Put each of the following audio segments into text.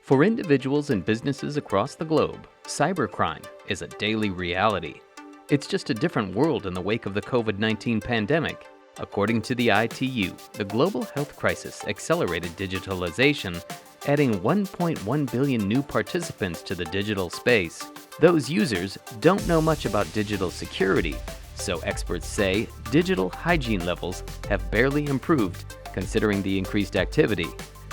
For individuals and businesses across the globe, cybercrime is a daily reality. It's just a different world in the wake of the COVID-19 pandemic. According to the ITU, the global health crisis accelerated digitalization, adding 1.1 billion new participants to the digital space. Those users don't know much about digital security, so experts say digital hygiene levels have barely improved considering the increased activity.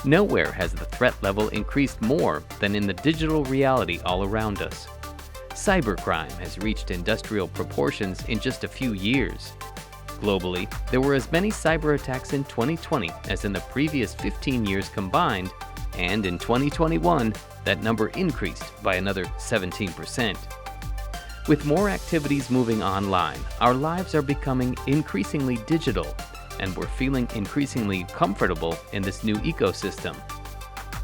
Nowhere has the threat level increased more than in the digital reality all around us. Cybercrime has reached industrial proportions in just a few years. Globally, there were as many cyber attacks in 2020 as in the previous 15 years combined, and in 2021, that number increased by another 17%. With more activities moving online, our lives are becoming increasingly digital, and we're feeling increasingly comfortable in this new ecosystem.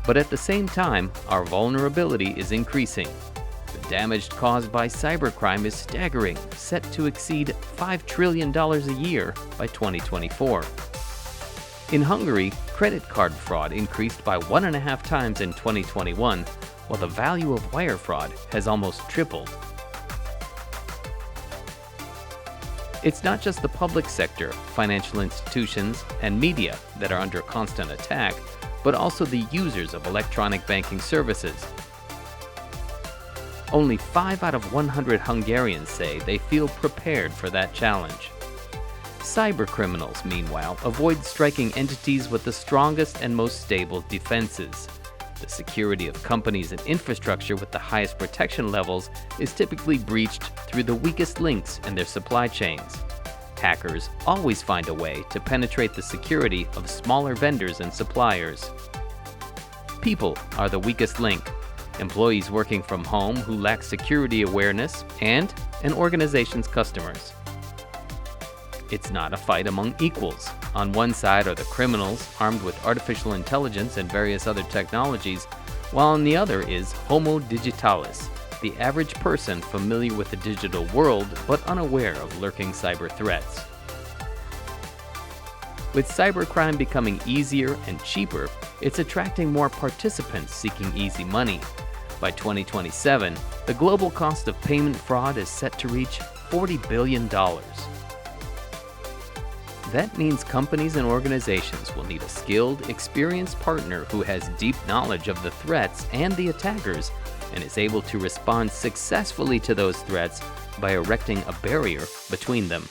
But at the same time, our vulnerability is increasing. The damage caused by cybercrime is staggering, set to exceed $5 trillion a year by 2024. In Hungary, credit card fraud increased by 1.5 times in 2021, while the value of wire fraud has almost tripled. It's not just the public sector, financial institutions, and media that are under constant attack, but also the users of electronic banking services. Only 5 out of 100 Hungarians say they feel prepared for that challenge. Cybercriminals, meanwhile, avoid striking entities with the strongest and most stable defenses. The security of companies and infrastructure with the highest protection levels is typically breached through the weakest links in their supply chains. Hackers always find a way to penetrate the security of smaller vendors and suppliers. People are the weakest link. Employees working from home who lack security awareness, and an organization's customers. It's not a fight among equals. On one side are the criminals armed with artificial intelligence and various other technologies, while on the other is Homo digitalis, the average person familiar with the digital world but unaware of lurking cyber threats. With cybercrime becoming easier and cheaper, it's attracting more participants seeking easy money. By 2027, the global cost of payment fraud is set to reach $40 billion. That means companies and organizations will need a skilled, experienced partner who has deep knowledge of the threats and the attackers and is able to respond successfully to those threats by erecting a barrier between them.